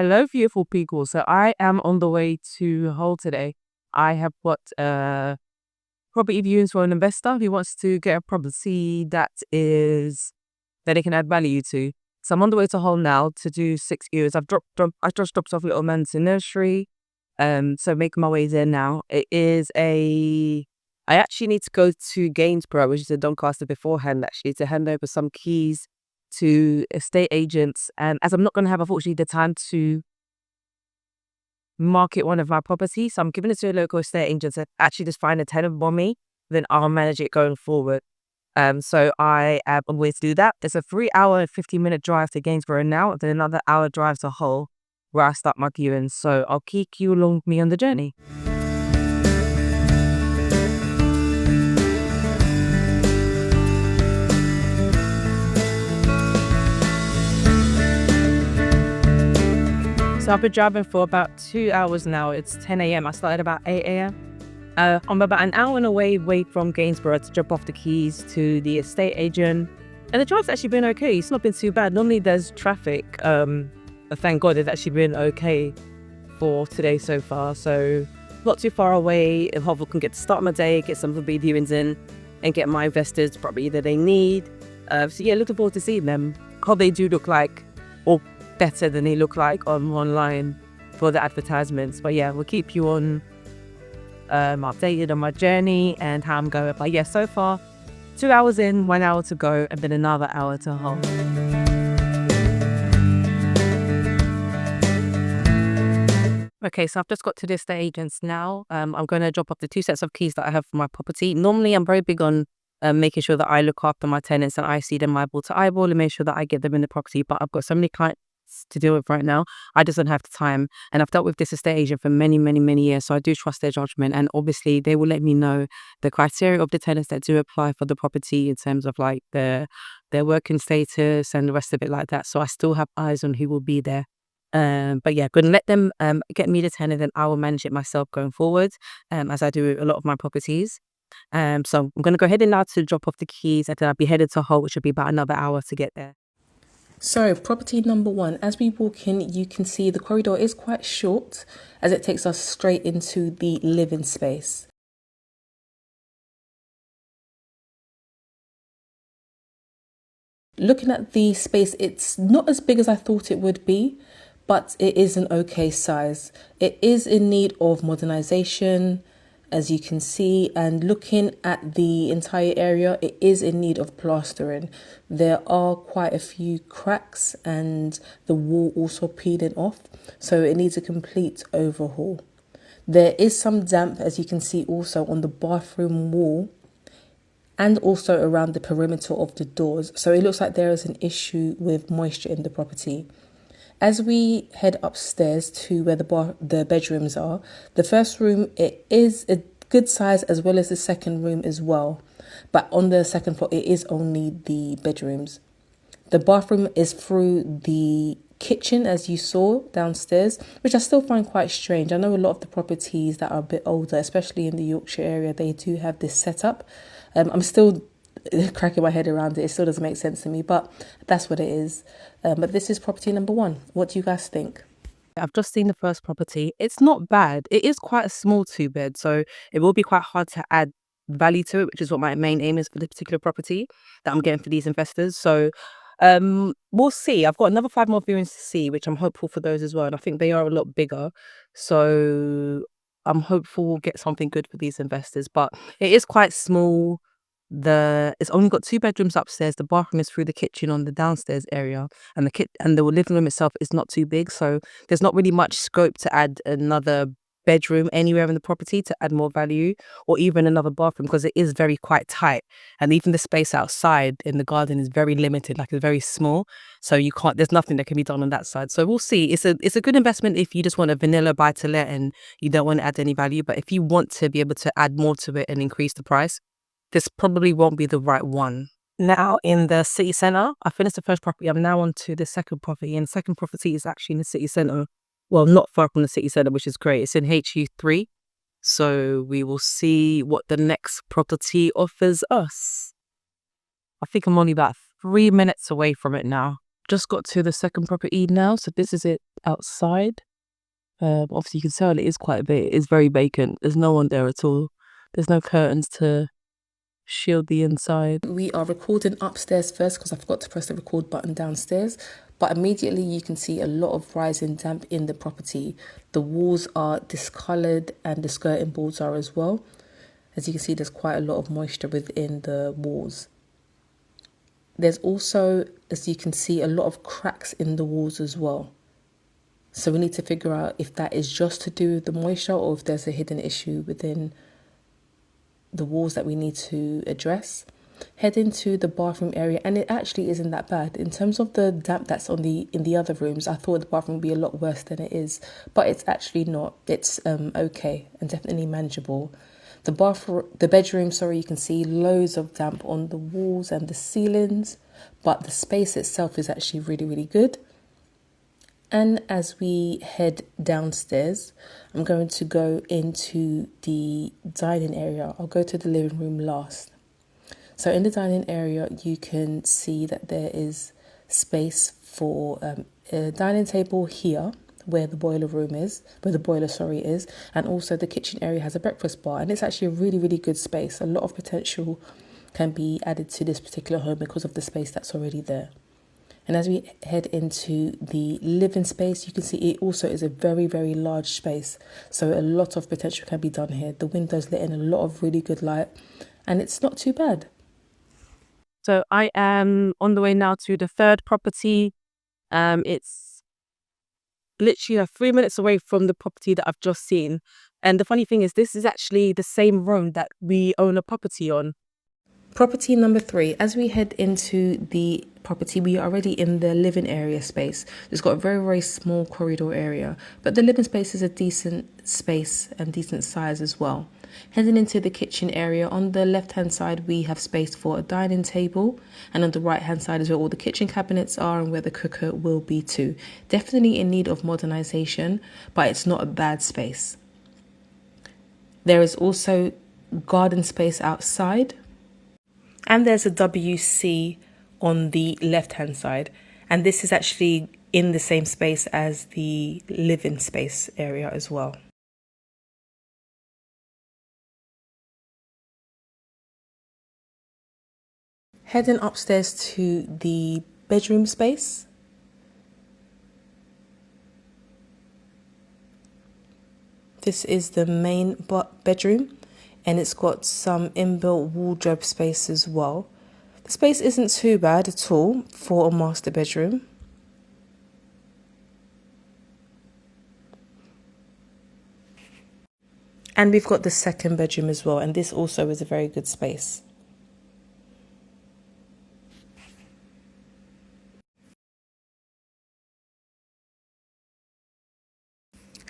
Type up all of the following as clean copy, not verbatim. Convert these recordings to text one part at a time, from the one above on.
Hello, beautiful people. So I am on the way to Hull today. I have got property viewings for an investor who wants to get a property that they can add value to. So I'm on the way to Hull now to do 6 years. I just dropped off little man to nursery. So making my way there now. I actually need to go to Gainsborough, which is in Doncaster beforehand, actually, to hand over some keys to estate agents. And as I'm not going to have, unfortunately, the time to market one of my properties, so I'm giving it to a local estate agent to actually just find a tenant for me, then I'll manage it going forward. So I am on the way to do that. There's a 3 hour and 15-minute drive to Gainsborough now, then another hour drive to Hull, where I start my viewing. So I'll keep you along with me on the journey. So I've been driving for about 2 hours now. It's 10 a.m. I started about 8 a.m. I'm about an hour and away from Gainsborough to drop off the keys to the estate agent. And the drive's actually been okay. It's not been too bad. Normally there's traffic. But thank God it's actually been okay for today so far. So not too far away. And hopefully I can get to start my day, get some of the viewings in, and get my investors the property that they need. So yeah, looking forward to seeing them. How they do look like, or better than they look like online for the advertisements. But yeah, we'll keep you on updated on my journey and how I'm going. But yeah, so far 2 hours in, 1 hour to go, and then another hour to Hull. Okay, so I've just got to the estate agents now. I'm going to drop off the 2 sets of keys that I have for my property. Normally I'm very big on making sure that I look after my tenants and I see them eyeball to eyeball and make sure that I get them in the property. But I've got so many clients to deal with right now. I just don't have the time, and I've dealt with this estate agent for many years, so I do trust their judgment. And obviously they will let me know the criteria of the tenants that do apply for the property in terms of like their working status and the rest of it like that. So I still have eyes on who will be there. But yeah, gonna let them get me the tenant, and I will manage it myself going forward, as I do a lot of my properties. So I'm gonna go ahead and now to drop off the keys, and then I'll be headed to Hull, which will be about another hour to get there. So property number 1, as we walk in, you can see the corridor is quite short as it takes us straight into the living space. Looking at the space, it's not as big as I thought it would be, but it is an okay size. It is in need of modernization, as you can see, and looking at the entire area, it is in need of plastering. There are quite a few cracks and the wall also peeling off, so it needs a complete overhaul. There is some damp, as you can see, also on the bathroom wall and also around the perimeter of the doors, so it looks like there is an issue with moisture in the property. As we head upstairs to where the bedrooms are, the first room, it is a good size, as well as the second room as well. But on the second floor, it is only the bedrooms. The bathroom is through the kitchen, as you saw downstairs, which I still find quite strange. I know a lot of the properties that are a bit older, especially in the Yorkshire area, they do have this setup. I'm still cracking my head around it. It still doesn't make sense to me, but that's what it is. But this is property number 1. What do you guys think? I've just seen the first property. It's not bad. It is quite a small 2-bed, so it will be quite hard to add value to it, which is what my main aim is for this particular property that I'm getting for these investors. So we'll see. I've got another 5 more viewings to see, which I'm hopeful for those as well. And I think they are a lot bigger. So I'm hopeful we'll get something good for these investors. But it is quite small. It's only got 2 bedrooms upstairs. The bathroom is through the kitchen on the downstairs area, and the living room itself is not too big, so there's not really much scope to add another bedroom anywhere in the property to add more value, or even another bathroom, because it is quite tight, and even the space outside in the garden is very limited, like it's very small, so there's nothing that can be done on that side. So we'll see. It's a good investment if you just want a vanilla buy to let and you don't want to add any value, but if you want to be able to add more to it and increase the price, this probably won't be the right one. Now in the city centre, I finished the first property. I'm now on to the second property, and the second property is actually in the city centre. Well, not far from the city centre, which is great. It's in HU3. So we will see what the next property offers us. I think I'm only about 3 minutes away from it now. just got to the second property now. So this is it outside. Obviously you can tell it is quite a bit. It is very vacant. There's no one there at all. There's no curtains to shield the inside. We are recording upstairs first because I forgot to press the record button downstairs, but immediately you can see a lot of rising damp in the property. The walls are discoloured and the skirting boards are as well. As you can see, there's quite a lot of moisture within the walls. There's also, as you can see, a lot of cracks in the walls as well. So we need to figure out if that is just to do with the moisture or if there's a hidden issue within the walls that we need to address. Head into the bathroom area, and it actually isn't that bad. In terms of the damp that's in the other rooms, I thought the bathroom would be a lot worse than it is, but it's actually not. It's okay and definitely manageable. The bedroom, you can see loads of damp on the walls and the ceilings, but the space itself is actually really, really good. And as we head downstairs, I'm going to go into the dining area. I'll go to the living room last. So in the dining area, you can see that there is space for a dining table here, where the boiler is, and also the kitchen area has a breakfast bar, and it's actually a really, really good space. A lot of potential can be added to this particular home because of the space that's already there. And as we head into the living space, you can see it also is a very, very large space. So a lot of potential can be done here. The windows let in a lot of really good light, and it's not too bad. So I am on the way now to the third property. It's literally 3 minutes away from the property that I've just seen. And the funny thing is, this is actually the same road that we own a property on. Property number 3, as we head into the property, we are already in the living area space. It's got a very, very small corridor area, but the living space is a decent space and decent size as well. Heading into the kitchen area, on the left hand side we have space for a dining table, and on the right hand side is where all the kitchen cabinets are and where the cooker will be too. Definitely in need of modernization, but it's not a bad space. There is also garden space outside, and there's a WC on the left hand side, and this is actually in the same space as the living space area as well. Heading upstairs to the bedroom space. This is the main bedroom, and it's got some inbuilt wardrobe space as well. The space isn't too bad at all for a master bedroom. And we've got the second bedroom as well, and this also is a very good space.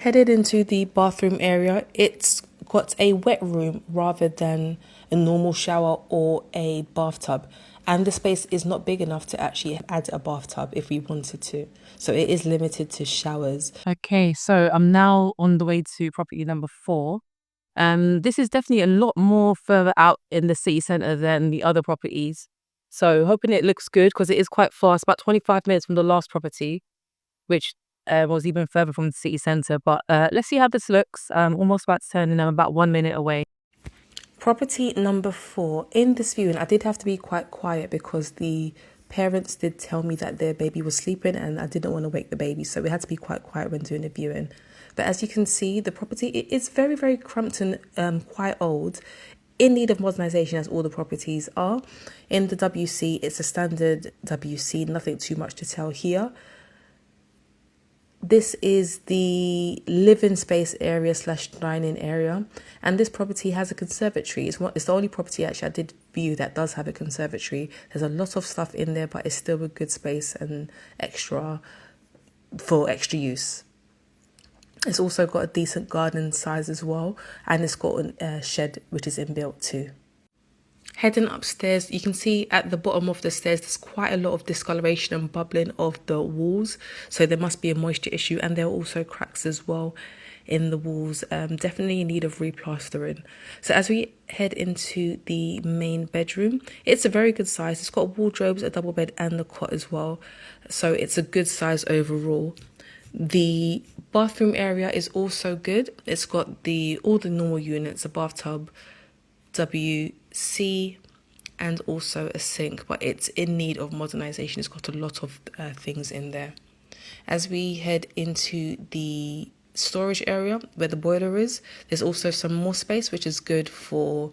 Headed into the bathroom area, it's got a wet room rather than a normal shower or a bathtub, and the space is not big enough to actually add a bathtub if we wanted to, so it is limited to showers. Okay, so I'm now on the way to property number 4. This is definitely a lot more further out in the city centre than the other properties, so hoping it looks good because it is quite far. It's about 25 minutes from the last property, which was even further from the city centre, but let's see how this looks. Almost about to turn in. I'm about 1 minute away. Property number 4. In this viewing, I did have to be quite quiet because the parents did tell me that their baby was sleeping and I didn't want to wake the baby, so we had to be quite quiet when doing the viewing. But as you can see, the property, it is very, very cramped and quite old, in need of modernisation as all the properties are. In the WC, it's a standard WC, nothing too much to tell here. This is the living space area / dining area, and this property has a conservatory. It's the only property actually I did view that does have a conservatory. There's a lot of stuff in there, but it's still a good space and extra use. It's also got a decent garden size as well, and it's got a shed which is inbuilt too. Heading upstairs, you can see at the bottom of the stairs there's quite a lot of discoloration and bubbling of the walls, so there must be a moisture issue, and there are also cracks as well in the walls, definitely in need of replastering. So as we head into the main bedroom, it's a very good size. It's got wardrobes, a double bed and the cot as well. So it's a good size overall. The bathroom area is also good. It's got all the normal units, a bathtub, WC, and also a sink, but it's in need of modernization. It's got a lot of things in there. As we head into the storage area where the boiler is, there's also some more space, which is good for,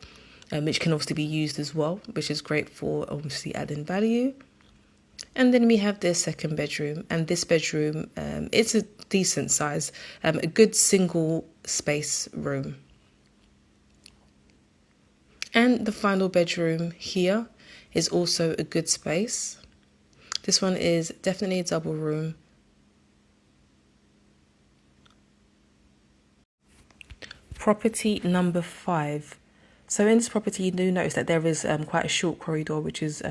which can obviously be used as well, which is great for obviously adding value. And then we have the second bedroom, and this bedroom, it's a decent size, a good single space room. And the final bedroom here is also a good space. This one is definitely a double room. Property number 5. So in this property, you do notice that there is quite a short corridor, which is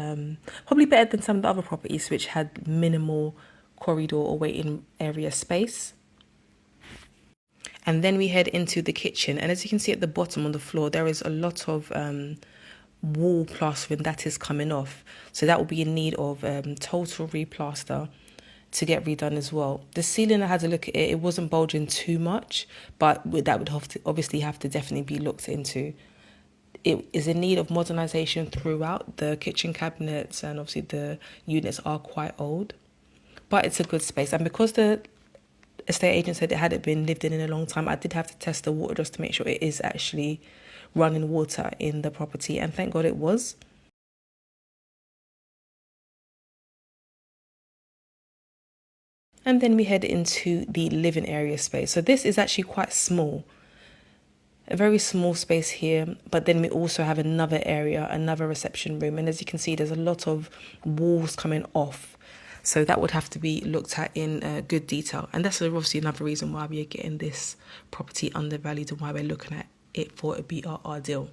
probably better than some of the other properties which had minimal corridor or waiting area space. And then we head into the kitchen, and as you can see at the bottom on the floor, there is a lot of wall plastering that is coming off. So that will be in need of total replaster to get redone as well. The ceiling, I had to look at it, it wasn't bulging too much, but that would obviously have to definitely be looked into. It is in need of modernization throughout. The kitchen cabinets and obviously the units are quite old, but it's a good space. And because the estate agent said it hadn't been lived in a long time, I did have to test the water just to make sure it is actually running water in the property, and thank God it was. And then we head into the living area space. So this is actually quite small, a very small space here, but then we also have another area, another reception room, and as you can see, there's a lot of walls coming off. So that would have to be looked at in good detail. And that's obviously another reason why we are getting this property undervalued and why we're looking at it for a BRR deal.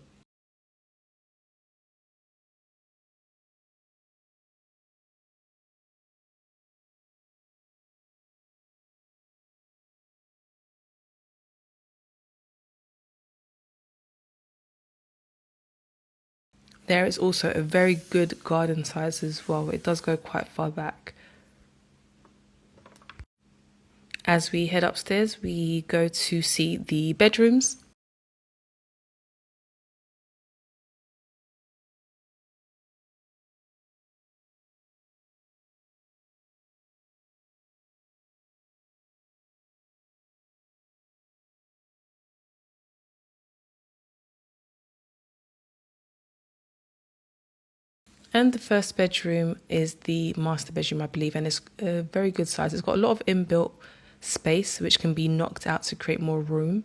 There is also a very good garden size as well. It does go quite far back. As we head upstairs, we go to see the bedrooms. And the first bedroom is the master bedroom, I believe, and it's a very good size. It's got a lot of inbuilt space, which can be knocked out to create more room.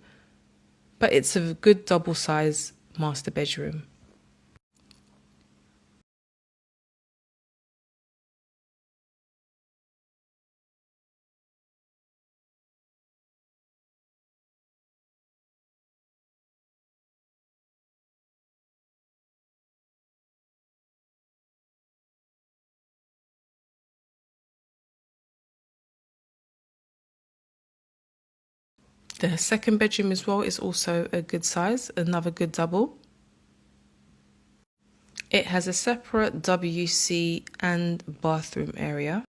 But it's a good double size master bedroom. The second bedroom as well is also a good size, another good double. It has a separate WC and bathroom area.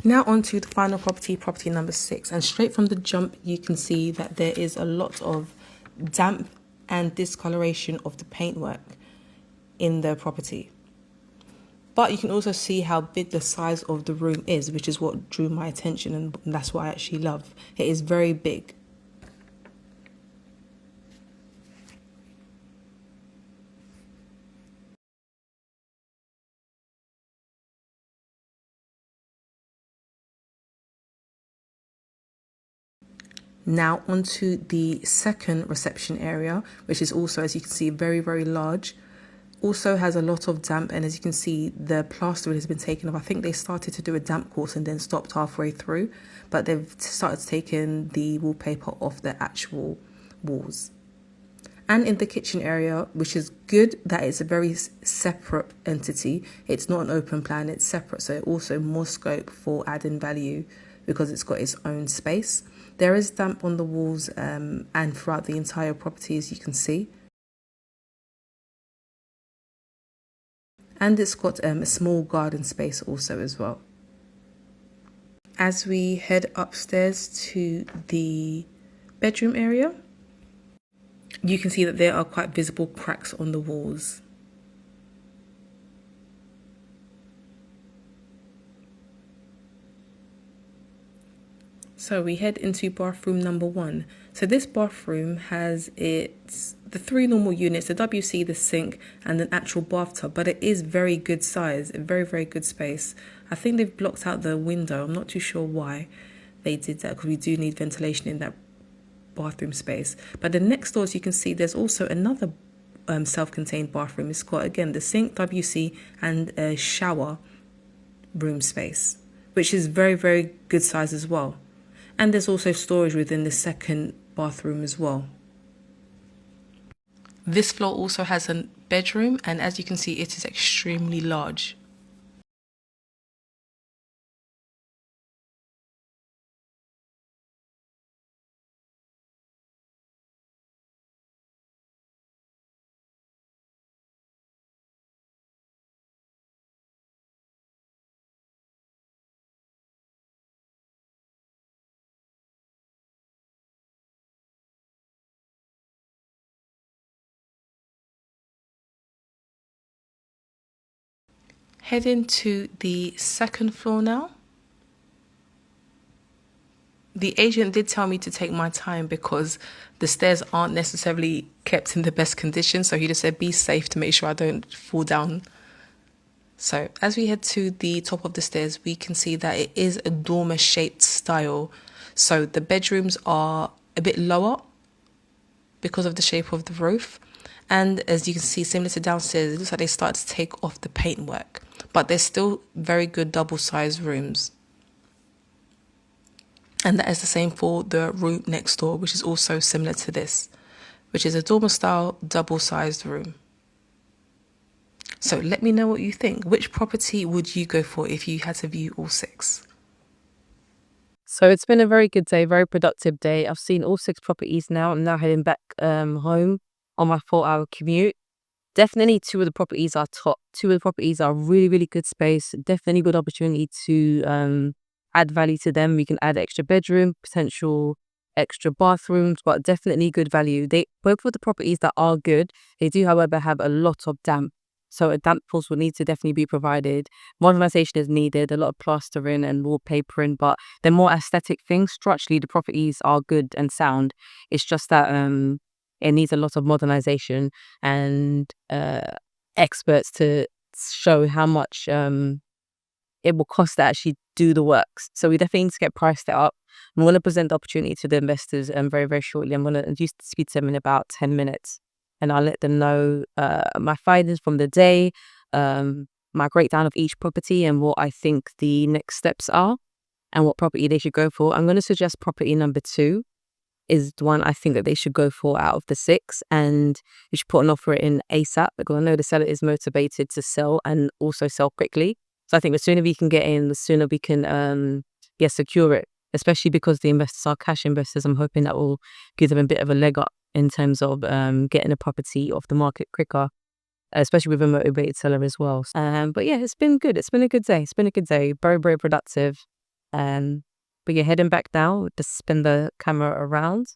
Now on to the final property, property number 6. And straight from the jump, you can see that there is a lot of damp and discoloration of the paintwork in the property. But you can also see how big the size of the room is, which is what drew my attention, and that's what I actually love. It is very big. Now onto the second reception area, which is also, as you can see, very, very large. Also has a lot of damp, and as you can see, the plastering has been taken off. I think they started to do a damp course and then stopped halfway through, but they've started taking the wallpaper off the actual walls. And in the kitchen area, which is good that it's a very separate entity. It's not an open plan, it's separate, so also more scope for adding value because it's got its own space. There is damp on the walls and throughout the entire property, as you can see. And it's got a small garden space also as well. As we head upstairs to the bedroom area, you can see that there are quite visible cracks on the walls. So we head into bathroom number 1. So this bathroom has the 3 normal units, the WC, the sink, and an actual bathtub, but it is very good size, a very, very good space. I think they've blocked out the window. I'm not too sure why they did that because we do need ventilation in that bathroom space. But the next door, as you can see, there's also another self-contained bathroom. It's got, again, the sink, WC, and a shower room space, which is very, very good size as well. And there's also storage within the second bathroom as well. This floor also has a bedroom, and as you can see, it is extremely large. Heading to the second floor now. The agent did tell me to take my time because the stairs aren't necessarily kept in the best condition. So he just said, be safe to make sure I don't fall down. So as we head to the top of the stairs, we can see that it is a dormer shaped style. So the bedrooms are a bit lower because of the shape of the roof. And as you can see, similar to downstairs, it looks like they started to take off the paintwork, but they're still very good double-sized rooms. And that is the same for the room next door, which is also similar to this, which is a dormer-style double-sized room. So let me know what you think. Which property would you go for if you had to view all 6? So it's been a very good day, very productive day. I've seen all 6 properties now. I'm now heading back home on my 4-hour commute. Definitely 2 of the properties are top. 2 of the properties are really, really good space. Definitely good opportunity to add value to them. We can add extra bedroom, potential extra bathrooms, but definitely good value. Both of the properties that are good, they do, however, have a lot of damp. So a damp pulse will need to definitely be provided. Modernization is needed, a lot of plastering and wallpapering, but they're more aesthetic things. Structurally, the properties are good and sound. It's just that it needs a lot of modernization and experts to show how much it will cost to actually do the works. So we definitely need to get priced it up. I'm going to present the opportunity to the investors very, very shortly. I'm going to speak to them in about 10 minutes. And I'll let them know my findings from the day, my breakdown of each property and what I think the next steps are and what property they should go for. I'm going to suggest property number 2 is the one I think that they should go for out of the 6, and you should put an offer in ASAP because I know the seller is motivated to sell and also sell quickly. So I think the sooner we can get in, the sooner we can secure it, especially because the investors are cash investors. I'm hoping that will give them a bit of a leg up in terms of getting a property off the market quicker, especially with a motivated seller as well. But yeah, it's been good. It's been a good day. It's been a good day. Very, very productive. But you're heading back now. Just spin the camera around.